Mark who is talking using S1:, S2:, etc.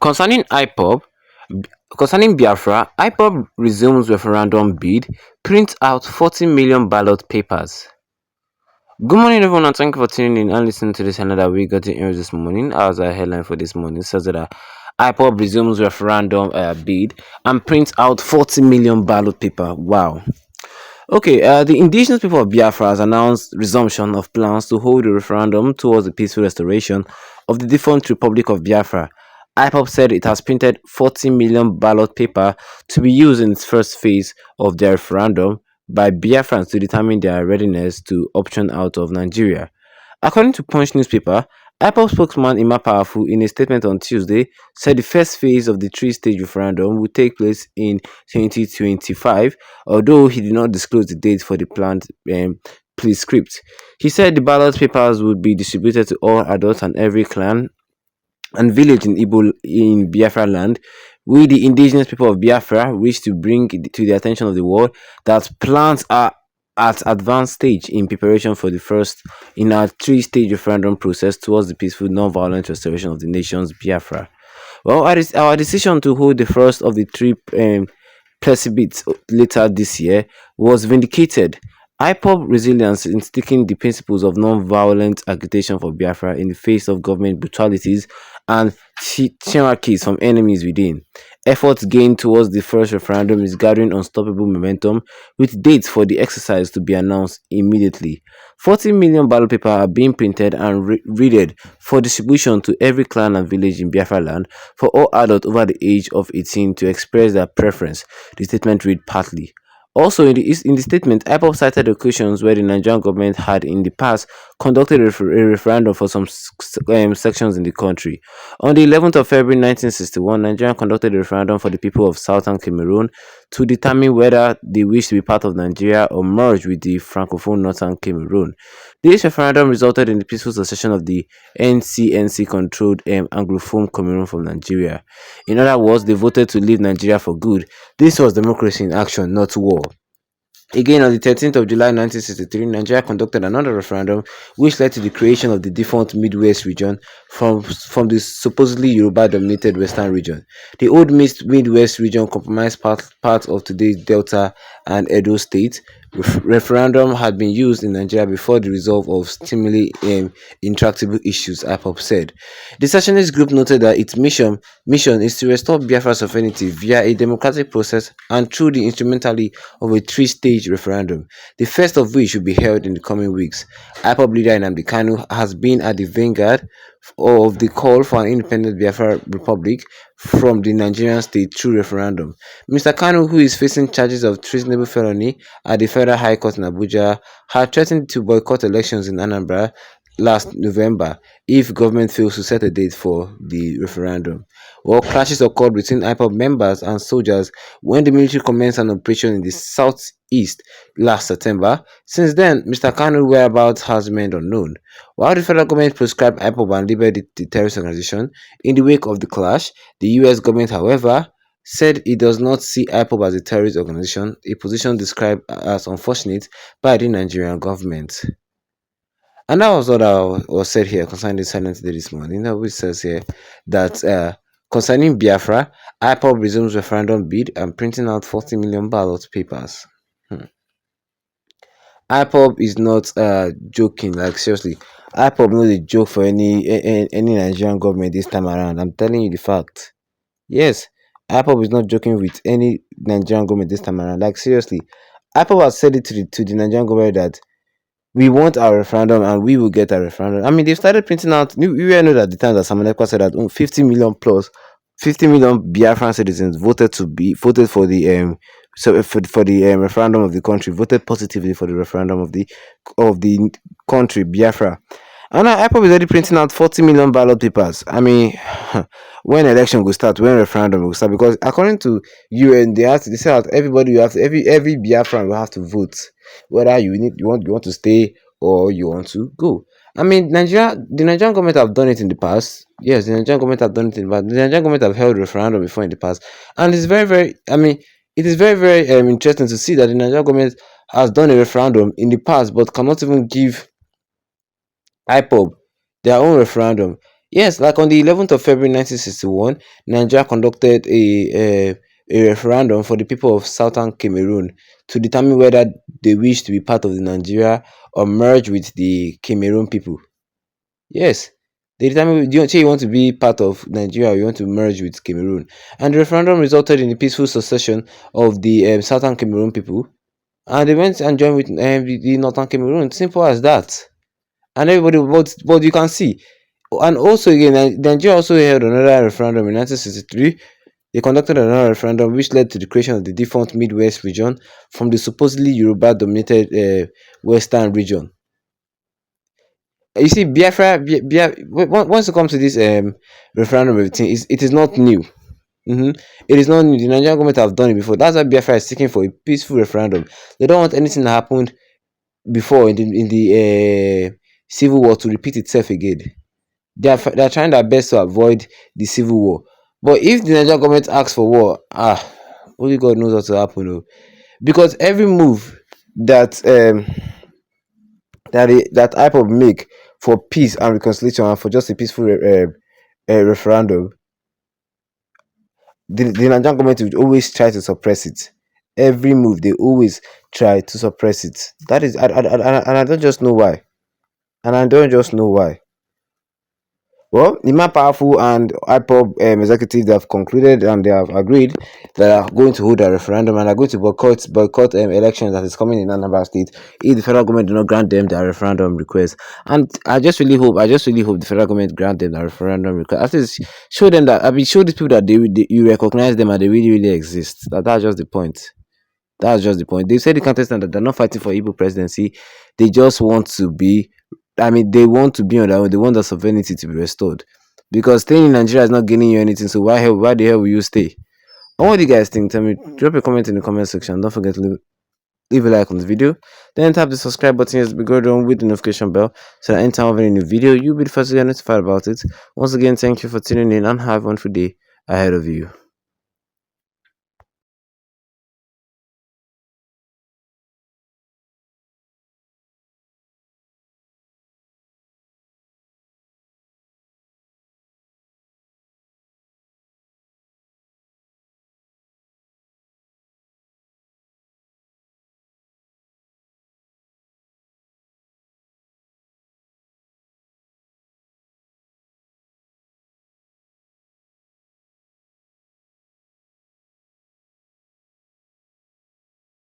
S1: Concerning IPOB, concerning Biafra, IPOB resumes referendum bid, prints out 40 million ballot papers. Good morning, everyone, and thank you for tuning in and listening to this another we got in here this morning. As a headline for this morning says that IPOB resumes referendum bid and prints out 40 million ballot paper. Wow. Okay, the indigenous people of Biafra has announced resumption of plans to hold a referendum towards the peaceful restoration of the defunct Republic of Biafra. IPOP said it has printed 40 million ballot paper to be used in its first phase of their referendum by Biafrans to determine their readiness to option out of Nigeria. According to Punch newspaper, IPOP spokesman Ima Powerful, in a statement on Tuesday, said the first phase of the three-stage referendum would take place in 2025, although he did not disclose the date for the planned plea script. He said the ballot papers would be distributed to all adults and every clan and village in Biafra land, we the indigenous people of Biafra wish to bring to the attention of the world that plans are at advanced stage in preparation for the first in our three-stage referendum process towards the peaceful, non-violent restoration of the nation's Biafra. Well, our decision to hold the first of the three plebiscites later this year was vindicated. IPOB resilience in sticking the principles of non-violent agitation for Biafra in the face of government brutalities and hierarchies from enemies within. Efforts gained towards the first referendum is gathering unstoppable momentum, with dates for the exercise to be announced immediately. 40 million ballot papers are being printed and readed for distribution to every clan and village in Biafra land for all adults over the age of 18 to express their preference, the statement read partly. Also, in the statement, IPOP cited occasions where the Nigerian government had in the past conducted a referendum for some sections in the country. On the 11th of February 1961, Nigeria conducted a referendum for the people of southern Cameroon to determine whether they wish to be part of Nigeria or merge with the francophone northern Cameroon. This referendum resulted in the peaceful secession of the NCNC-controlled Anglophone Cameroon from Nigeria. In other words, they voted to leave Nigeria for good. This was democracy in action, not war. Again, on the 13th of July 1963, Nigeria conducted another referendum which led to the creation of the defunct Midwest region from the supposedly Yoruba-dominated Western region. The old Midwest region comprised parts of today's Delta and Edo states. Referendum had been used in Nigeria before the resolve of seemingly intractable issues, IPOP said. The secessionist group noted that its mission is to restore Biafra's sovereignty via a democratic process and through the instrumentality of a three-stage referendum, the first of which should be held in the coming weeks. IPOP leader Nnamdi Kanu has been at the vanguard of the call for an independent Biafra republic from the Nigerian state through referendum. Mr. Kanu, who is facing charges of treasonable felony at the Federal High Court in Abuja, had threatened to boycott elections in Anambra last November if government fails to set a date for the referendum. Well, clashes occurred between IPOB members and soldiers when the military commenced an operation in the southeast last September. Since then, Mr. Kanu's whereabouts has remained unknown. While the federal government proscribed IPOB and labeled it the terrorist organization in the wake of the clash, the US government, however, said it does not see IPOB as a terrorist organization, a position described as unfortunate by the Nigerian government. And that was what was said here concerning the silence today this morning, which says here that concerning Biafra, IPOB resumes referendum bid and printing out 40 million ballot papers. IPOB is not joking, like seriously. IPOB not a joke for any Nigerian government this time around. I'm telling you the fact. Yes, IPOB is not joking with any Nigerian government this time around. Like seriously, IPOB has said it to the Nigerian government that we want our referendum and we will get a referendum. I mean, they've started printing out. You know that at the time that Samanekwa said that 50 million plus, 50 million Biafran citizens voted for the referendum of the country, voted positively for the referendum of the country Biafra. And now IPOB is already printing out 40 million ballot papers. I mean, when election will start, when referendum will start, because according to UN, they say that everybody every Biafran will have to vote whether you want to stay or you want to go. I mean, the Nigerian government have done it in the past. Yes, the Nigerian government have done it in the past. The Nigerian government have held referendum before in the past, and it's very, very. I mean, it is very, very interesting to see that the Nigerian government has done a referendum in the past, but cannot even give IPOB their own referendum. Yes, like on the 11th of February 1961, Nigeria conducted a referendum for the people of southern Cameroon to determine whether they wish to be part of the Nigeria or merge with the Cameroon people. Yes, they determined, do you say you want to be part of Nigeria or you want to merge with Cameroon? And the referendum resulted in the peaceful secession of the southern Cameroon people, and they went and joined with the northern Cameroon. Simple as that. And everybody, but you can see, and also again, Nigeria also held another referendum in 1963. They conducted another referendum which led to the creation of the defunct Midwest region from the supposedly Yoruba-dominated Western region. You see, once it comes to this referendum, everything it is not new. It is not new. The Nigerian government have done it before. That's why Biafra is seeking for a peaceful referendum. They don't want anything that happened before in the civil war to repeat itself again. They are trying their best to avoid the civil war. But if the Nigerian government asks for war, only God knows what will happen. Oh. Because every move that that Ipob make for peace and reconciliation and for just a peaceful referendum, the Nigerian government would always try to suppress it. Every move they always try to suppress it. That is, and I don't just know why. And I don't just know why. Well, the more powerful and IPOB executives have concluded and they have agreed that they are going to hold a referendum and are going to boycott elections that is coming in Anambra State if the federal government do not grant them their referendum request. And I just really hope the federal government grant them their referendum request. At least show them that, I mean, show these people that you recognize them and they really, really exist. That's just the point. That's just the point. They said the contestant that they're not fighting for Igbo presidency. They just want to be, I mean, they want to be on their own. They want their sovereignty to be restored. Because staying in Nigeria is not gaining you anything. So why the hell will you stay? And what do you guys think? Tell me, drop a comment in the comment section. Don't forget to leave a like on the video. Then tap the subscribe button as we go down with the notification bell so that anytime of any new video, you'll be the first to get notified about it. Once again, thank you for tuning in and have a wonderful day ahead of you.